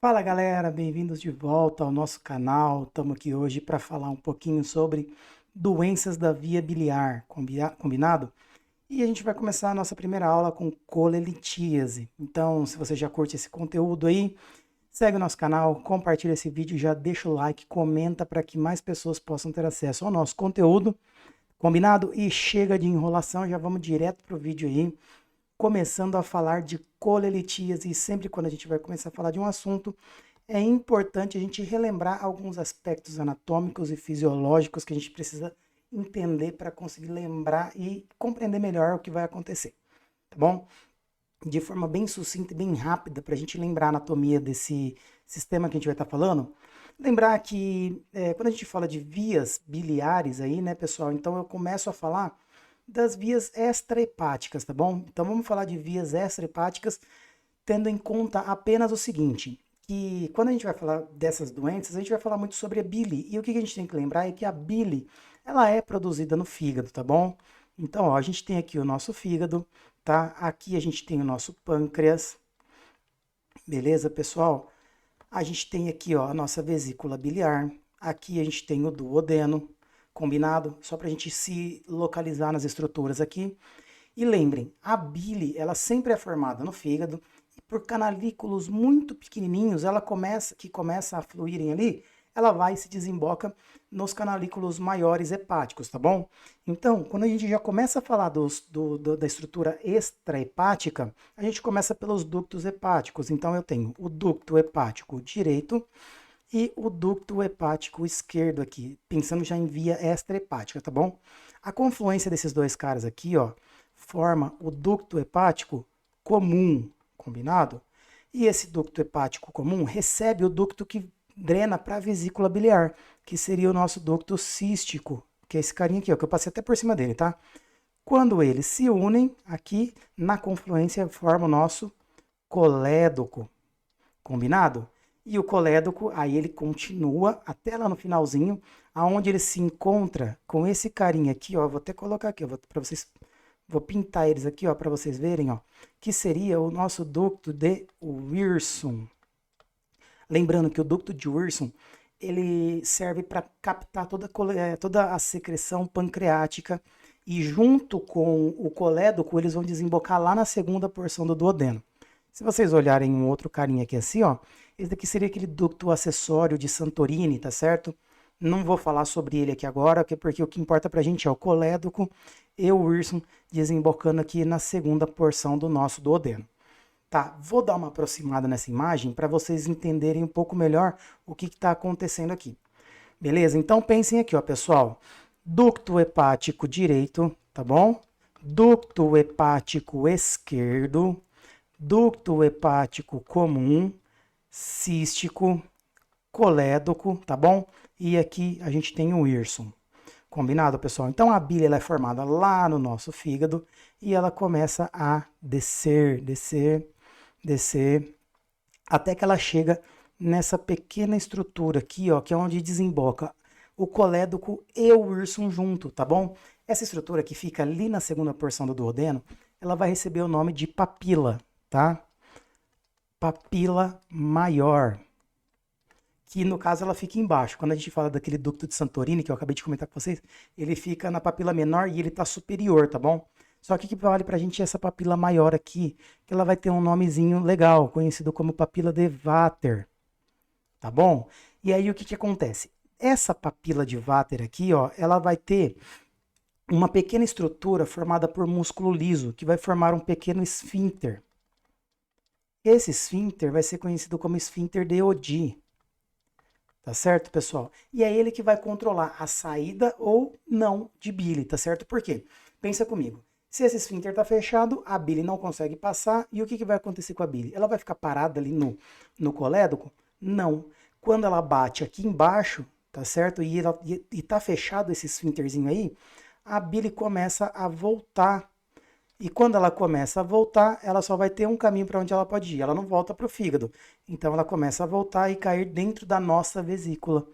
Fala galera, bem-vindos de volta ao nosso canal. Estamos aqui hoje para falar um pouquinho sobre doenças da via biliar, combinado? E a gente vai começar a nossa primeira aula com colelitíase. Então, se você já curte esse conteúdo aí, segue o nosso canal, compartilha esse vídeo, já deixa o like, comenta para que mais pessoas possam ter acesso ao nosso conteúdo, combinado? E chega de enrolação, já vamos direto pro vídeo aí, começando a falar de colelitíase. E sempre quando a gente vai começar a falar de um assunto, é importante a gente relembrar alguns aspectos anatômicos e fisiológicos que a gente precisa entender para conseguir lembrar e compreender melhor o que vai acontecer, tá bom? De forma bem sucinta e bem rápida, para a gente lembrar a anatomia desse sistema que a gente vai estar falando, lembrar que quando a gente fala de vias biliares aí, né, pessoal, então eu começo a falar das vias extrahepáticas, tá bom? Então vamos falar de vias extrahepáticas tendo em conta apenas o seguinte, que quando a gente vai falar dessas doenças, a gente vai falar muito sobre a bile. E o que a gente tem que lembrar é que a bile, ela é produzida no fígado, tá bom? Então, ó, a gente tem aqui o nosso fígado, tá? Aqui a gente tem o nosso pâncreas, beleza, pessoal? A gente tem aqui, ó, a nossa vesícula biliar. Aqui a gente tem o duodeno, combinado? Só para a gente se localizar nas estruturas aqui. E lembrem, a bile, ela sempre é formada no fígado e por canalículos muito pequenininhos, começa a fluírem ali, ela vai e se desemboca nos canalículos maiores hepáticos, tá bom? Então, quando a gente já começa a falar da estrutura extrahepática, a gente começa pelos ductos hepáticos. Então, eu tenho o ducto hepático direito e o ducto hepático esquerdo aqui, pensando já em via extrahepática, tá bom? A confluência desses dois caras aqui, ó, forma o ducto hepático comum, combinado? E esse ducto hepático comum recebe o ducto que drena para a vesícula biliar, que seria o nosso ducto cístico, que é esse carinha aqui, ó, que eu passei até por cima dele, tá? Quando eles se unem aqui na confluência, forma o nosso colédoco, combinado? E o colédoco, aí ele continua até lá no finalzinho, aonde ele se encontra com esse carinha aqui, ó, vou até colocar aqui, para vocês, vou pintar eles aqui, ó, para vocês verem, ó, que seria o nosso ducto de Wirsum. Lembrando que o ducto de Wirsum, ele serve para captar toda a secreção pancreática e junto com o colédoco, eles vão desembocar lá na segunda porção do duodeno. Se vocês olharem um outro carinha aqui assim, ó, esse daqui seria aquele ducto acessório de Santorini, tá certo? Não vou falar sobre ele aqui agora, porque o que importa pra gente é o colédoco e o Wirsum desembocando aqui na segunda porção do nosso duodeno. Tá, vou dar uma aproximada nessa imagem para vocês entenderem um pouco melhor o que está acontecendo aqui. Beleza? Então pensem aqui, ó, pessoal. Ducto hepático direito, tá bom? Ducto hepático esquerdo, ducto hepático comum, cístico, colédoco, tá bom? E aqui a gente tem o Wirsum. Combinado, pessoal? Então a bile ela é formada lá no nosso fígado e ela começa a descer, descer, descer, até que ela chega nessa pequena estrutura aqui, ó, que é onde desemboca o colédoco e o Wirsum junto, tá bom? Essa estrutura que fica ali na segunda porção do duodeno, ela vai receber o nome de papila, tá? Papila maior, que no caso ela fica embaixo. Quando a gente fala daquele ducto de Santorini, que eu acabei de comentar com vocês, ele fica na papila menor e ele está superior, tá bom? Só que o que vale pra gente é essa papila maior aqui, que ela vai ter um nomezinho legal, conhecido como papila de Vater, tá bom? E aí o que que acontece? Essa papila de Vater aqui, ó, ela vai ter uma pequena estrutura formada por músculo liso, que vai formar um pequeno esfíncter. Esse esfíncter vai ser conhecido como esfíncter de Oddi. Tá certo, pessoal? E é ele que vai controlar a saída ou não de bile, tá certo? Por quê? Pensa comigo. Se esse esfíncter está fechado, a bile não consegue passar. E o que vai acontecer com a bile? Ela vai ficar parada ali no colédoco? Não. Quando ela bate aqui embaixo, tá certo? E tá fechado esse esfíncterzinho aí, a bile começa a voltar. E quando ela começa a voltar, ela só vai ter um caminho para onde ela pode ir. Ela não volta para o fígado. Então ela começa a voltar e cair dentro da nossa vesícula.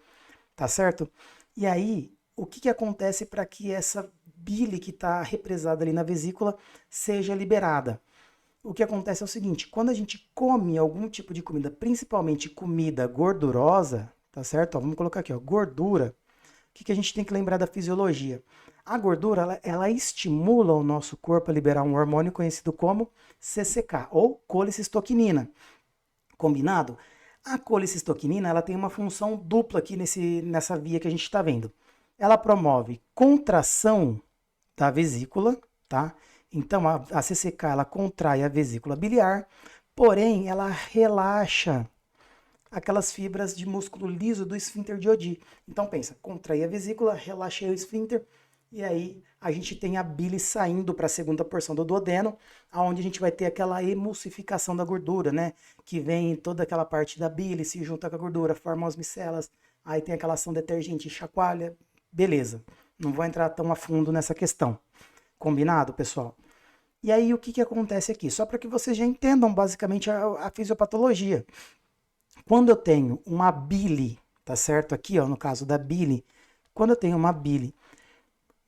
Tá certo? E aí, o que acontece para que essa bile que está represada ali na vesícula seja liberada? o que acontece é o seguinte, quando a gente come algum tipo de comida, principalmente comida gordurosa, tá certo? Ó, vamos colocar aqui, ó, gordura. O que a gente tem que lembrar da fisiologia? A gordura, ela estimula o nosso corpo a liberar um hormônio conhecido como CCK, ou colicistoquinina. Combinado? A colicistoquinina, ela tem uma função dupla aqui nessa via que a gente está vendo. Ela promove contração da vesícula, tá? Então, a CCK, ela contrai a vesícula biliar, porém, ela relaxa aquelas fibras de músculo liso do esfíncter de Oddi. Então pensa, contrair a vesícula, relaxei o esfíncter, e aí a gente tem a bile saindo para a segunda porção do duodeno, aonde a gente vai ter aquela emulsificação da gordura, né? Que vem toda aquela parte da bile, se junta com a gordura, forma as micelas, aí tem aquela ação detergente, chacoalha, beleza. Não vou entrar tão a fundo nessa questão. Combinado, pessoal? E aí o que acontece aqui? Só para que vocês já entendam basicamente a fisiopatologia. Quando eu tenho uma bile, tá certo? Aqui, ó, no caso da bile, quando eu tenho uma bile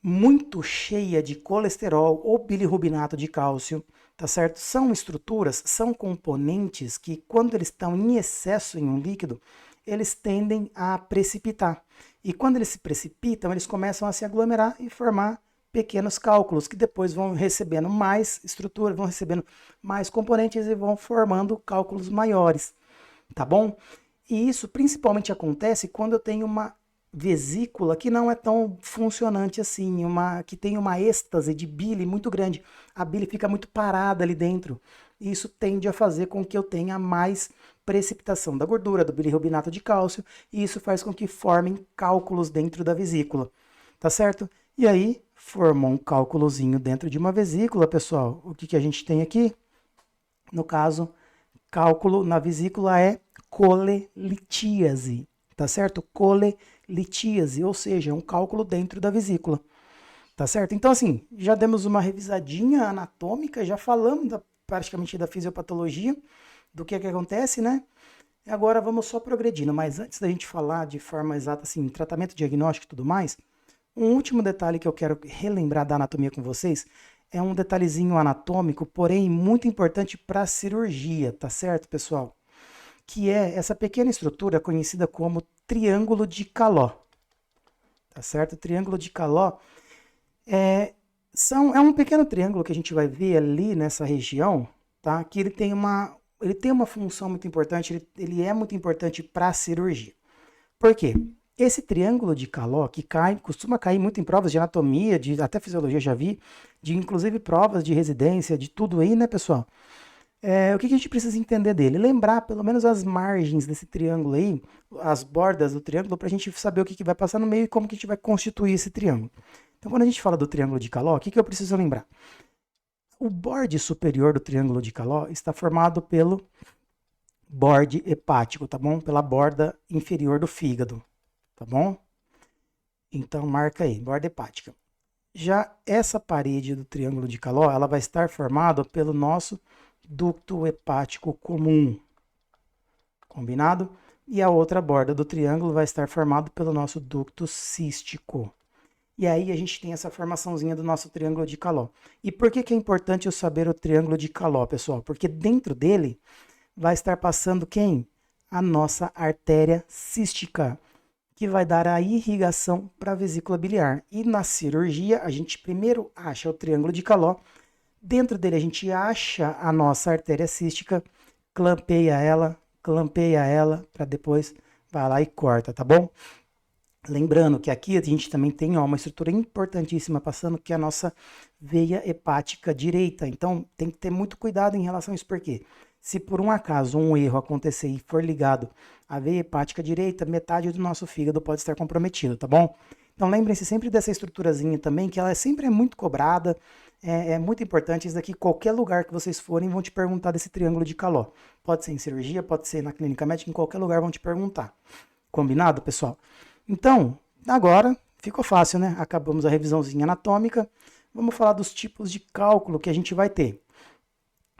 muito cheia de colesterol ou bilirrubinato de cálcio, tá certo? São estruturas, são componentes que, quando eles estão em excesso em um líquido, eles tendem a precipitar. E quando eles se precipitam, eles começam a se aglomerar e formar pequenos cálculos, que depois vão recebendo mais estrutura, vão recebendo mais componentes e vão formando cálculos maiores, tá bom? E isso principalmente acontece quando eu tenho uma vesícula que não é tão funcionante assim, que tem uma êxtase de bile muito grande. A bile fica muito parada ali dentro. E isso tende a fazer com que eu tenha mais precipitação da gordura, do bilirrubinato de cálcio, e isso faz com que formem cálculos dentro da vesícula, tá certo? E aí, formou um cálculozinho dentro de uma vesícula, pessoal. O que a gente tem aqui? No caso, cálculo na vesícula é colelitíase, tá certo? Colelitíase, ou seja, um cálculo dentro da vesícula, tá certo? Então, assim, já demos uma revisadinha anatômica, já falamos praticamente da fisiopatologia, do que acontece, né? E agora vamos só progredindo, mas antes da gente falar de forma exata, assim, tratamento diagnóstico e tudo mais, um último detalhe que eu quero relembrar da anatomia com vocês é um detalhezinho anatômico, porém muito importante para a cirurgia, tá certo, pessoal? Que é essa pequena estrutura conhecida como triângulo de Caló, tá certo? O triângulo de Caló é um pequeno triângulo que a gente vai ver ali nessa região, tá? Que ele tem uma função muito importante, ele é muito importante para a cirurgia. Por quê? Esse triângulo de Caló, que costuma cair muito em provas de anatomia, de até fisiologia já vi, de inclusive provas de residência, de tudo aí, né, pessoal? O que a gente precisa entender dele? Lembrar pelo menos as margens desse triângulo aí, as bordas do triângulo, para a gente saber o que vai passar no meio e como que a gente vai constituir esse triângulo. Então, quando a gente fala do triângulo de Caló, o que eu preciso lembrar? O borde superior do triângulo de Caló está formado pelo borde hepático, tá bom? Pela borda inferior do fígado, tá bom? Então, marca aí, borda hepática. Já essa parede do triângulo de Caló, ela vai estar formada pelo nosso ducto hepático comum, combinado? E a outra borda do triângulo vai estar formada pelo nosso ducto cístico. E aí a gente tem essa formaçãozinha do nosso triângulo de Caló. E por que é importante eu saber o triângulo de Caló, pessoal? Porque dentro dele vai estar passando quem? A nossa artéria cística, que vai dar a irrigação para a vesícula biliar. E na cirurgia, a gente primeiro acha o triângulo de Caló, dentro dele a gente acha a nossa artéria cística, clampeia ela, para depois vai lá e corta, tá bom? Lembrando que aqui a gente também tem uma estrutura importantíssima passando, que é a nossa veia hepática direita. Então tem que ter muito cuidado em relação a isso, porque se por um acaso um erro acontecer e for ligado à veia hepática direita, metade do nosso fígado pode estar comprometido, tá bom? Então lembrem-se sempre dessa estruturazinha também, que ela sempre é muito cobrada, é muito importante. Isso daqui, qualquer lugar que vocês forem, vão te perguntar desse triângulo de Caló. Pode ser em cirurgia, pode ser na clínica médica, em qualquer lugar vão te perguntar. Combinado, pessoal? Então, agora ficou fácil, né? Acabamos a revisãozinha anatômica. Vamos falar dos tipos de cálculo que a gente vai ter.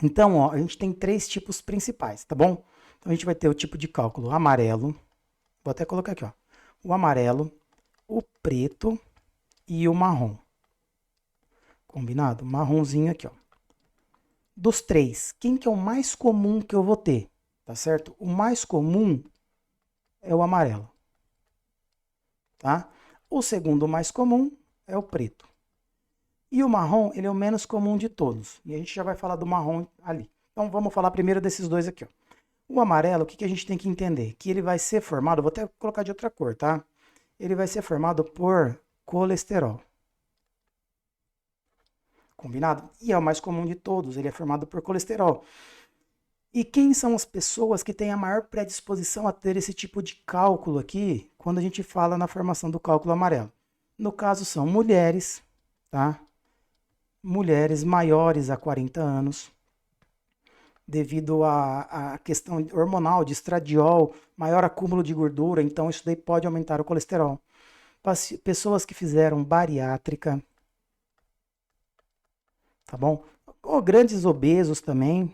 Então, ó, a gente tem 3 tipos principais, tá bom? Então, a gente vai ter o tipo de cálculo amarelo. Vou até colocar aqui, ó. O amarelo, o preto e o marrom. Combinado? Marronzinho aqui, ó. Dos três, quem que é o mais comum que eu vou ter? Tá certo? O mais comum é o amarelo, tá? O segundo mais comum é o preto. E o marrom, ele é o menos comum de todos. E a gente já vai falar do marrom ali. Então vamos falar primeiro desses dois aqui, ó. O amarelo, o que que a gente tem que entender? Que ele vai ser formado, vou até colocar de outra cor, tá? Ele vai ser formado por colesterol. Combinado? E é o mais comum de todos, ele é formado por colesterol. E quem são as pessoas que têm a maior predisposição a ter esse tipo de cálculo aqui, quando a gente fala na formação do cálculo amarelo? No caso, são mulheres, tá? Mulheres maiores a 40 anos, devido à questão hormonal de estradiol, maior acúmulo de gordura, então isso daí pode aumentar o colesterol. Pessoas que fizeram bariátrica, tá bom? Ou grandes obesos também,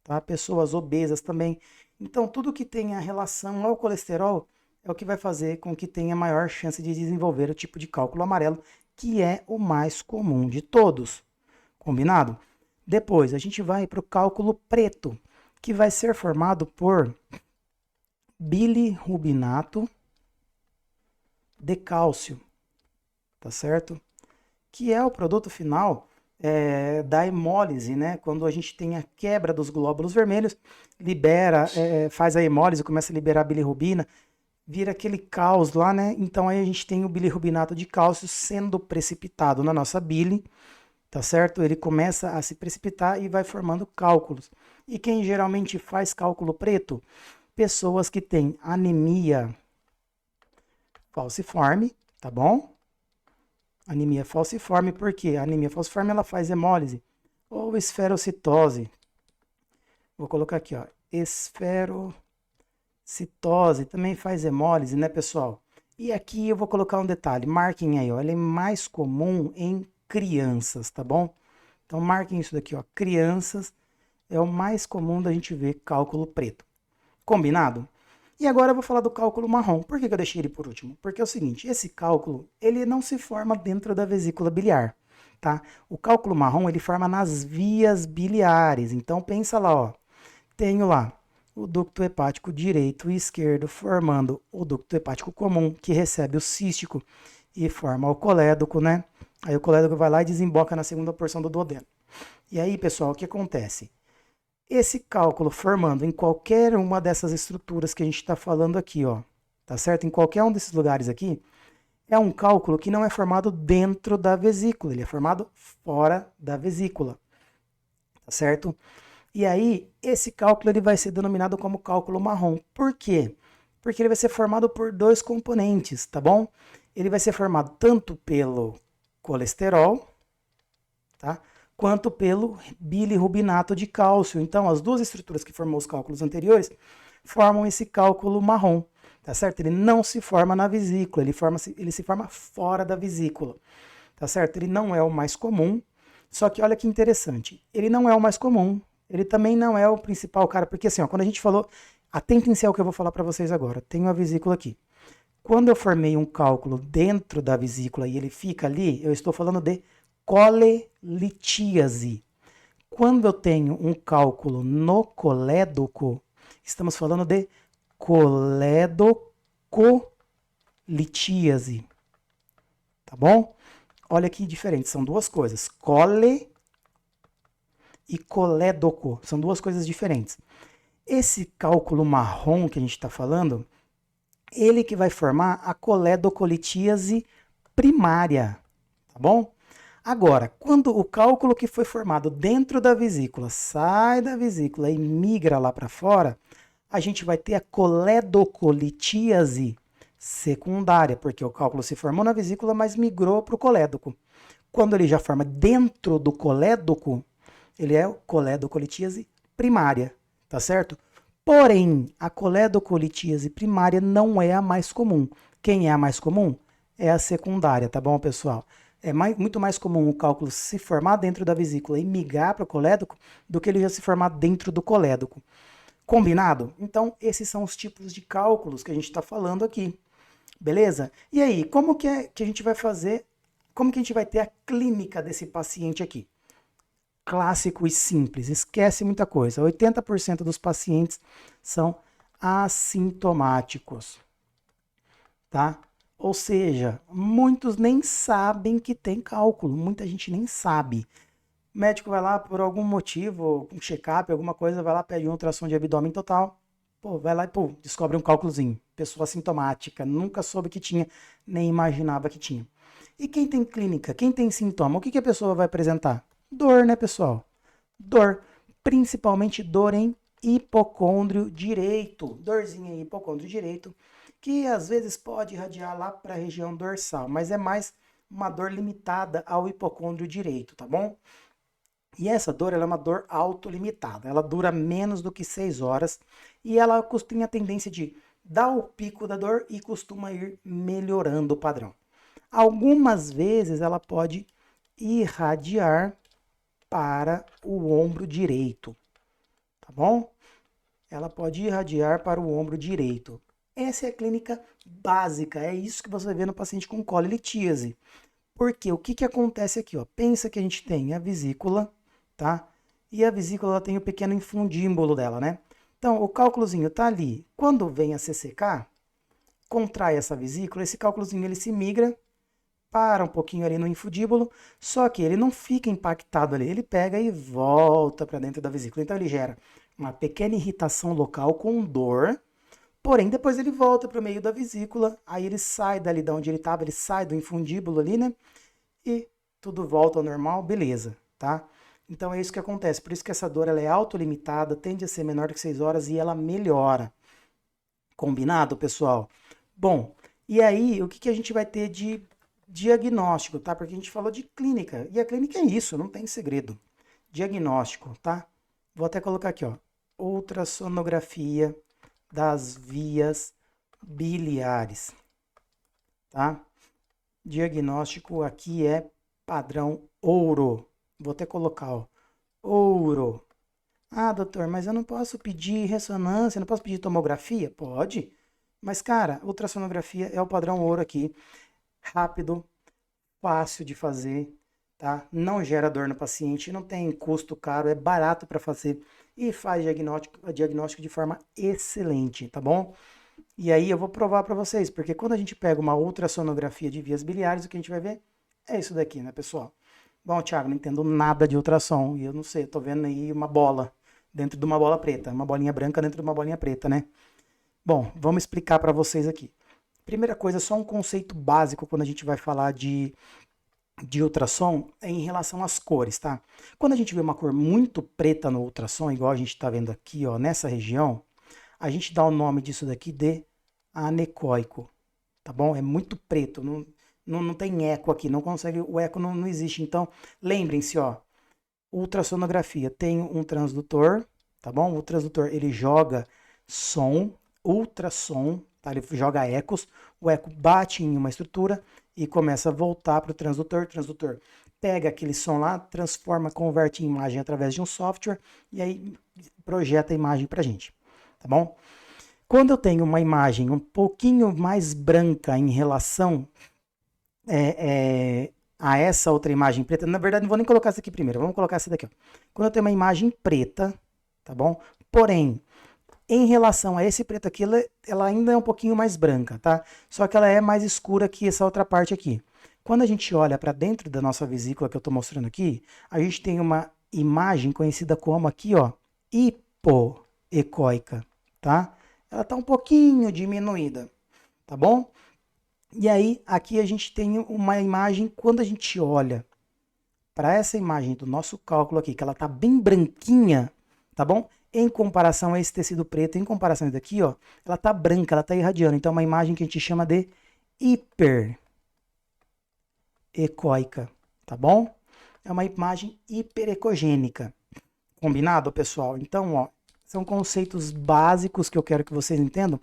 tá? Pessoas obesas também. Então, tudo que tenha relação ao colesterol é o que vai fazer com que tenha maior chance de desenvolver o tipo de cálculo amarelo, que é o mais comum de todos. Combinado? Depois, a gente vai para o cálculo preto, que vai ser formado por bilirrubinato de cálcio, tá certo? Que é o produto final da hemólise, né? Quando a gente tem a quebra dos glóbulos vermelhos, libera, faz a hemólise, começa a liberar bilirrubina, vira aquele caos lá, né? Então aí a gente tem o bilirrubinato de cálcio sendo precipitado na nossa bile, tá certo? Ele começa a se precipitar e vai formando cálculos. E quem geralmente faz cálculo preto? Pessoas que têm anemia falciforme, tá bom? Anemia falciforme, por quê? A anemia falciforme ela faz hemólise ou esferocitose. Vou colocar aqui, ó, esferocitose também faz hemólise, né, pessoal? E aqui eu vou colocar um detalhe, marquem aí, ó, ele é mais comum em crianças, tá bom? Então marquem isso daqui, ó, crianças é o mais comum da gente ver cálculo preto. Combinado? E agora eu vou falar do cálculo marrom. Por que eu deixei ele por último? Porque é o seguinte, esse cálculo, ele não se forma dentro da vesícula biliar, tá? O cálculo marrom, ele forma nas vias biliares. Então pensa lá, ó. Tenho lá o ducto hepático direito e esquerdo formando o ducto hepático comum, que recebe o cístico e forma o colédoco, né? Aí o colédoco vai lá e desemboca na segunda porção do duodeno. E aí, pessoal, o que acontece? Esse cálculo formando em qualquer uma dessas estruturas que a gente está falando aqui, ó, tá certo? Em qualquer um desses lugares aqui, é um cálculo que não é formado dentro da vesícula, ele é formado fora da vesícula, tá certo? E aí, esse cálculo ele vai ser denominado como cálculo marrom. Por quê? Porque ele vai ser formado por dois componentes, tá bom? Ele vai ser formado tanto pelo colesterol, tá? Quanto pelo bilirrubinato de cálcio. Então, as duas estruturas que formou os cálculos anteriores formam esse cálculo marrom, tá certo? Ele não se forma na vesícula, ele se forma fora da vesícula, tá certo? Ele não é o mais comum, só que olha que interessante, ele não é o mais comum, ele também não é o principal cara, porque assim, ó, quando a gente falou, atentem-se ao que eu vou falar para vocês agora, tenho a vesícula aqui. Quando eu formei um cálculo dentro da vesícula e ele fica ali, eu estou falando de colelitíase. Quando eu tenho um cálculo no colédoco, estamos falando de coledocolitíase. Tá bom? Olha que diferente, são duas coisas. Cole e colédoco, são duas coisas diferentes. Esse cálculo marrom que a gente está falando, ele que vai formar a coledocolitíase primária, tá bom? Agora, quando o cálculo que foi formado dentro da vesícula sai da vesícula e migra lá para fora, a gente vai ter a coledocolitíase secundária, porque o cálculo se formou na vesícula, mas migrou para o colédoco. Quando ele já forma dentro do colédoco, ele é coledocolitíase primária, tá certo? Porém, a coledocolitíase primária não é a mais comum. Quem é a mais comum? É a secundária, tá bom, pessoal? É muito mais comum o cálculo se formar dentro da vesícula e migrar para o colédoco do que ele já se formar dentro do colédoco. Combinado? Então, esses são os tipos de cálculos que a gente está falando aqui. Beleza? E aí, como que a gente vai fazer? Como que a gente vai ter a clínica desse paciente aqui? clássico e simples. Esquece muita coisa. 80% dos pacientes são assintomáticos, tá? Ou seja, muitos nem sabem que tem cálculo, muita gente nem sabe. O médico vai lá por algum motivo, um check-up, alguma coisa, vai lá, pede um ultrassom de abdômen total, pô, vai lá e pô, descobre um cálculozinho. Pessoa assintomática, nunca soube que tinha, nem imaginava que tinha. E quem tem clínica, quem tem sintoma, o que que a pessoa vai apresentar? Dor, né, pessoal? Dor, principalmente dor em hipocôndrio direito, dorzinha em hipocôndrio direito, que às vezes pode irradiar lá para a região dorsal, mas é mais uma dor limitada ao hipocôndrio direito, tá bom? E essa dor ela é uma dor autolimitada, ela dura menos do que 6 horas e ela tem a tendência de dar o pico da dor e costuma ir melhorando o padrão. Algumas vezes ela pode irradiar para o ombro direito, tá bom? Ela pode irradiar para o ombro direito. Essa é a clínica básica, é isso que você vê no paciente com colilitíase. Porque o que que acontece aqui, ó? Pensa que a gente tem a vesícula, tá? E a vesícula ela tem o pequeno infundíbulo dela, né? Então, o cálculozinho tá ali. Quando vem a CCK, contrai essa vesícula, esse cálculozinho ele se migra para um pouquinho ali no infundíbulo, só que ele não fica impactado ali, ele pega e volta para dentro da vesícula. Então ele gera uma pequena irritação local com dor, porém depois ele volta para o meio da vesícula, aí ele sai dali de onde ele estava, ele sai do infundíbulo ali, né? E tudo volta ao normal, beleza, tá? Então é isso que acontece, por isso que essa dor ela é autolimitada, tende a ser menor do que 6 horas e ela melhora. Combinado, pessoal? Bom, e aí o que que a gente vai ter de diagnóstico, tá? Porque a gente falou de clínica, e a clínica é isso, não tem segredo. Diagnóstico, tá? Vou até colocar aqui, ó, ultrassonografia das vias biliares, tá? Diagnóstico aqui é padrão ouro. Vou até colocar, ó, ouro. Ah, doutor, mas eu não posso pedir ressonância, não posso pedir tomografia? Pode. Mas, cara, ultrassonografia é o padrão ouro aqui. Rápido, fácil de fazer, tá? Não gera dor no paciente, não tem custo caro, é barato para fazer e faz diagnóstico de forma excelente, tá bom? E aí eu vou provar para vocês, porque quando a gente pega uma ultrassonografia de vias biliares, o que a gente vai ver é isso daqui, né, pessoal? Bom, Thiago, não entendo nada de ultrassom, e eu não sei, eu tô vendo aí uma bola dentro de uma bola preta, uma bolinha branca dentro de uma bolinha preta, né? Bom, vamos explicar para vocês aqui. Primeira coisa, só um conceito básico quando a gente vai falar de ultrassom é em relação às cores, tá? Quando a gente vê uma cor muito preta no ultrassom, igual a gente está vendo aqui, ó, nessa região, a gente dá o nome disso daqui de anecoico, tá bom? É muito preto, não tem eco aqui, não consegue, o eco não existe. Então, lembrem-se, ó, ultrassonografia tem um transdutor, tá bom? O transdutor, ele joga som, ultrassom, tá? Ele joga ecos, o eco bate em uma estrutura e começa a voltar para o transdutor pega aquele som lá, transforma, converte em imagem através de um software e aí projeta a imagem para a gente, tá bom? Quando eu tenho uma imagem um pouquinho mais branca em relação a essa outra imagem preta, na verdade não vou nem colocar essa aqui primeiro, vamos colocar essa daqui, ó. Quando eu tenho uma imagem preta, tá bom? Porém, em relação a esse preto aqui, ela ainda é um pouquinho mais branca, tá? Só que ela é mais escura que essa outra parte aqui. Quando a gente olha para dentro da nossa vesícula que eu estou mostrando aqui, a gente tem uma imagem conhecida como aqui, ó, hipoecóica, tá? Ela está um pouquinho diminuída, tá bom? E aí, aqui a gente tem uma imagem, quando a gente olha para essa imagem do nosso cálculo aqui, que ela está bem branquinha, tá bom? Em comparação a esse tecido preto, em comparação a esse daqui, ó, ela tá branca, ela tá irradiando. Então é uma imagem que a gente chama de hiperecóica, tá bom? É uma imagem hiperecogênica. Combinado, pessoal? Então, ó, são conceitos básicos que eu quero que vocês entendam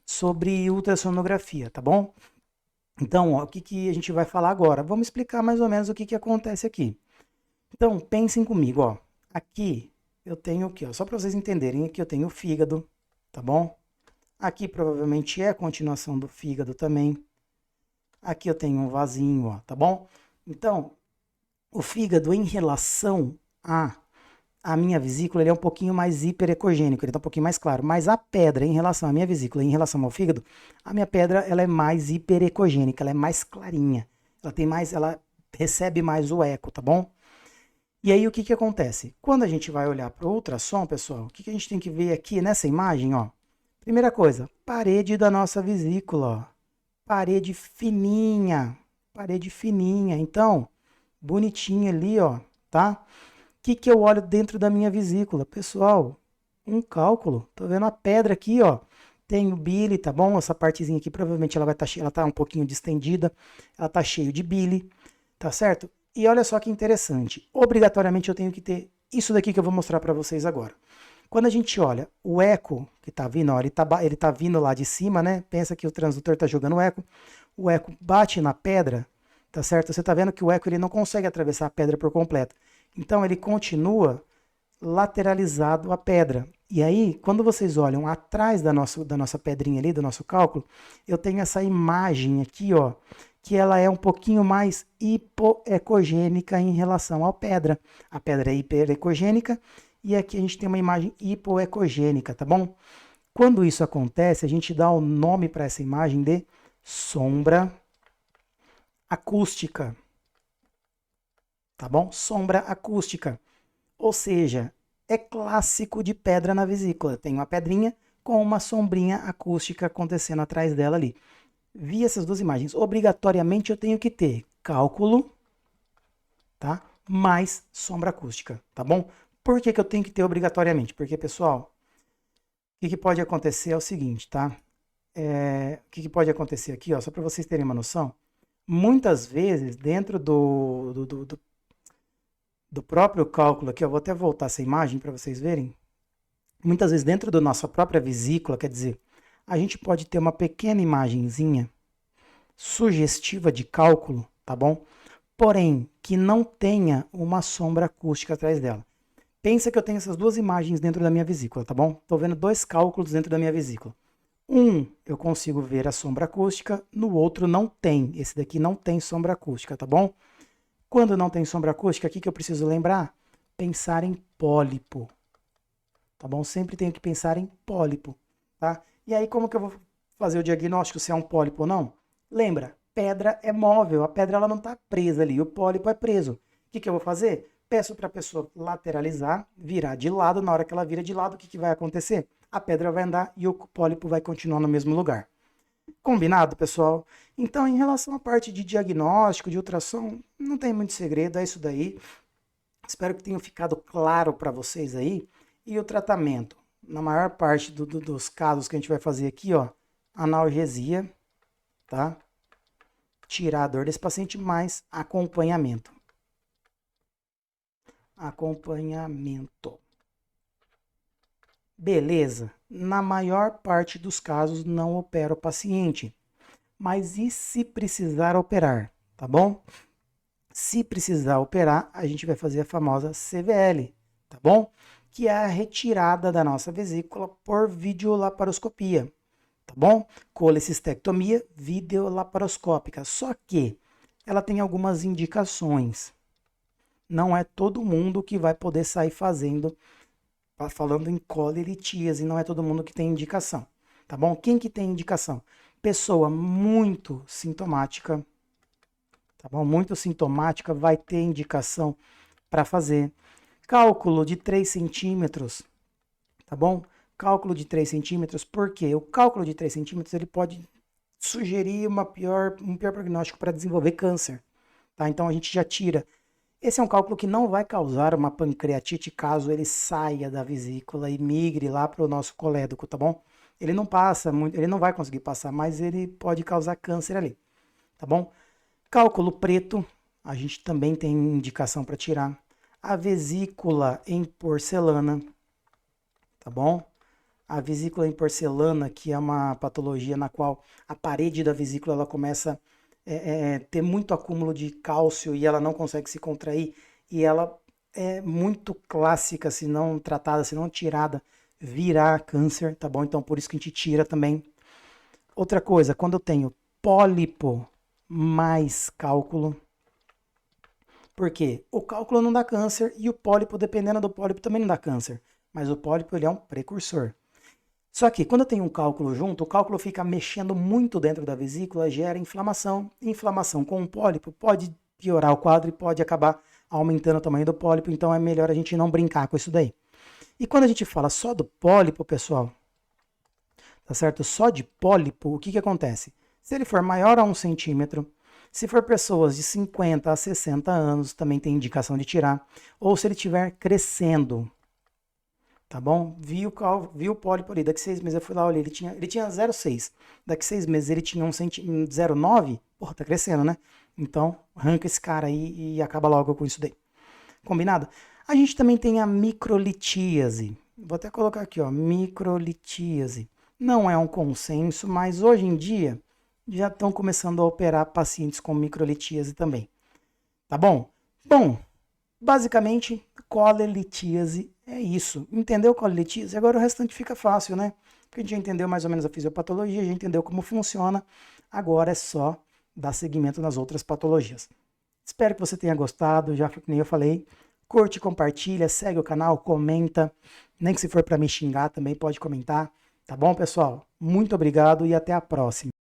sobre ultrassonografia, tá bom? Então, ó, o que que a gente vai falar agora? Vamos explicar mais ou menos o que que acontece aqui. Então, pensem comigo, ó. Aqui eu tenho aqui, ó, só para vocês entenderem, aqui eu tenho o fígado, tá bom? Aqui provavelmente é a continuação do fígado também. Aqui eu tenho um vasinho, ó, tá bom? Então, o fígado em relação a minha vesícula ele é um pouquinho mais hiperecogênico, ele está um pouquinho mais claro. Mas a pedra, em relação à minha vesícula, em relação ao fígado, a minha pedra ela é mais hiperecogênica, ela é mais clarinha. Ela tem mais, ela recebe mais o eco, tá bom? E aí o que que acontece? Quando a gente vai olhar para o ultrassom, pessoal, o que que a gente tem que ver aqui nessa imagem, ó? Primeira coisa, parede da nossa vesícula, ó. Parede fininha, parede fininha. Então, bonitinha ali, ó, tá? O que que eu olho dentro da minha vesícula? Pessoal, um cálculo. Tô vendo a pedra aqui, ó. Tem o bile, tá bom? Essa partezinha aqui provavelmente ela vai estar ela tá um pouquinho distendida, ela tá cheio de bile, tá certo? E olha só que interessante. Obrigatoriamente eu tenho que ter isso daqui que eu vou mostrar para vocês agora. Quando a gente olha o eco que tá vindo, ó, ele tá vindo lá de cima, né? Pensa que o transdutor tá jogando eco. O eco bate na pedra, tá certo? Você tá vendo que o eco ele não consegue atravessar a pedra por completo. Então ele continua lateralizado à pedra. E aí, quando vocês olham atrás da nossa pedrinha ali, do nosso cálculo, eu tenho essa imagem aqui, ó, que ela é um pouquinho mais hipoecogênica em relação à pedra. A pedra é hiperecogênica e aqui a gente tem uma imagem hipoecogênica, tá bom? Quando isso acontece, a gente dá o nome para essa imagem de sombra acústica, tá bom? Sombra acústica. Ou seja, é clássico de pedra na vesícula. Tem uma pedrinha com uma sombrinha acústica acontecendo atrás dela ali. Vi essas duas imagens. Obrigatoriamente eu tenho que ter cálculo, tá? Mais sombra acústica, tá bom? Por que que eu tenho que ter obrigatoriamente? Porque, pessoal, o que que pode acontecer é o seguinte, tá? O que que pode acontecer aqui, ó, só para vocês terem uma noção. Muitas vezes, dentro do próprio cálculo aqui, eu vou até voltar essa imagem para vocês verem. Muitas vezes dentro da nossa própria vesícula, quer dizer, a gente pode ter uma pequena imagenzinha sugestiva de cálculo, tá bom? Porém, que não tenha uma sombra acústica atrás dela. Pensa que eu tenho essas duas imagens dentro da minha vesícula, tá bom? Estou vendo dois cálculos dentro da minha vesícula. Um, eu consigo ver a sombra acústica, no outro não tem. Esse daqui não tem sombra acústica, tá bom? Quando não tem sombra acústica, o que eu preciso lembrar? Pensar em pólipo, tá bom? Sempre tenho que pensar em pólipo, tá? E aí, como que eu vou fazer o diagnóstico se é um pólipo ou não? Lembra, pedra é móvel, a pedra ela não está presa ali, o pólipo é preso. O que eu vou fazer? Peço para a pessoa lateralizar, virar de lado. Na hora que ela vira de lado, o que vai acontecer? A pedra vai andar e o pólipo vai continuar no mesmo lugar. Combinado, pessoal? Então, em relação à parte de diagnóstico, de ultrassom, não tem muito segredo, é isso daí. Espero que tenha ficado claro para vocês aí. E o tratamento? Na maior parte dos casos que a gente vai fazer aqui, ó, analgesia, tá? Tirar a dor desse paciente, mais acompanhamento. Acompanhamento. Beleza? Na maior parte dos casos não opera o paciente. Mas e se precisar operar, tá bom? Se precisar operar, a gente vai fazer a famosa CVL, tá bom? Que é a retirada da nossa vesícula por videolaparoscopia, tá bom? Colecistectomia videolaparoscópica. Só que ela tem algumas indicações. Não é todo mundo que vai poder sair falando em colelitíase, não é todo mundo que tem indicação, tá bom? Quem que tem indicação? Pessoa muito sintomática, tá bom? Muito sintomática vai ter indicação para fazer. Cálculo de 3 centímetros, tá bom? Cálculo de 3 centímetros, porque o cálculo de 3 centímetros ele pode sugerir um pior prognóstico para desenvolver câncer, tá? Então a gente já tira. Esse é um cálculo que não vai causar uma pancreatite caso ele saia da vesícula e migre lá para o nosso colédoco, tá bom? Ele não passa muito, ele não vai conseguir passar, mas ele pode causar câncer ali, tá bom? Cálculo preto, a gente também tem indicação para tirar. A vesícula em porcelana, tá bom? A vesícula em porcelana, que é uma patologia na qual a parede da vesícula ela começa ter muito acúmulo de cálcio e ela não consegue se contrair, e ela é muito clássica, se não tratada, se não tirada, virar câncer, tá bom? Então por isso que a gente tira também. Outra coisa, quando eu tenho pólipo mais cálculo, Porque o cálculo não dá câncer e o pólipo, dependendo do pólipo, também não dá câncer. Mas o pólipo ele é um precursor. Só que quando eu tenho um cálculo junto, o cálculo fica mexendo muito dentro da vesícula, gera inflamação. Inflamação com um pólipo pode piorar o quadro e pode acabar aumentando o tamanho do pólipo, então é melhor a gente não brincar com isso daí. E quando a gente fala só do pólipo, pessoal, tá certo? Só de pólipo, o que que acontece? Se ele for maior a 1 centímetro, se for pessoas de 50 a 60 anos, também tem indicação de tirar, ou se ele estiver crescendo, tá bom? Vi o pólipo ali, daqui 6 meses eu fui lá, olhei, ele tinha 0,6. Daqui 6 meses ele tinha 0,9. Porra, tá crescendo, né? Então, arranca esse cara aí e acaba logo com isso daí. Combinado? A gente também tem a microlitíase. Vou até colocar aqui, ó, microlitíase. Não é um consenso, mas hoje em dia já estão começando a operar pacientes com microlitíase também. Tá bom? Bom, basicamente, colelitíase é isso. Entendeu colelitíase? Agora o restante fica fácil, né? Porque a gente já entendeu mais ou menos a fisiopatologia, já entendeu como funciona. Agora é só dar seguimento nas outras patologias. Espero que você tenha gostado, já que nem eu falei. Curte, compartilha, segue o canal, comenta. Nem que se for para me xingar também pode comentar. Tá bom, pessoal? Muito obrigado e até a próxima.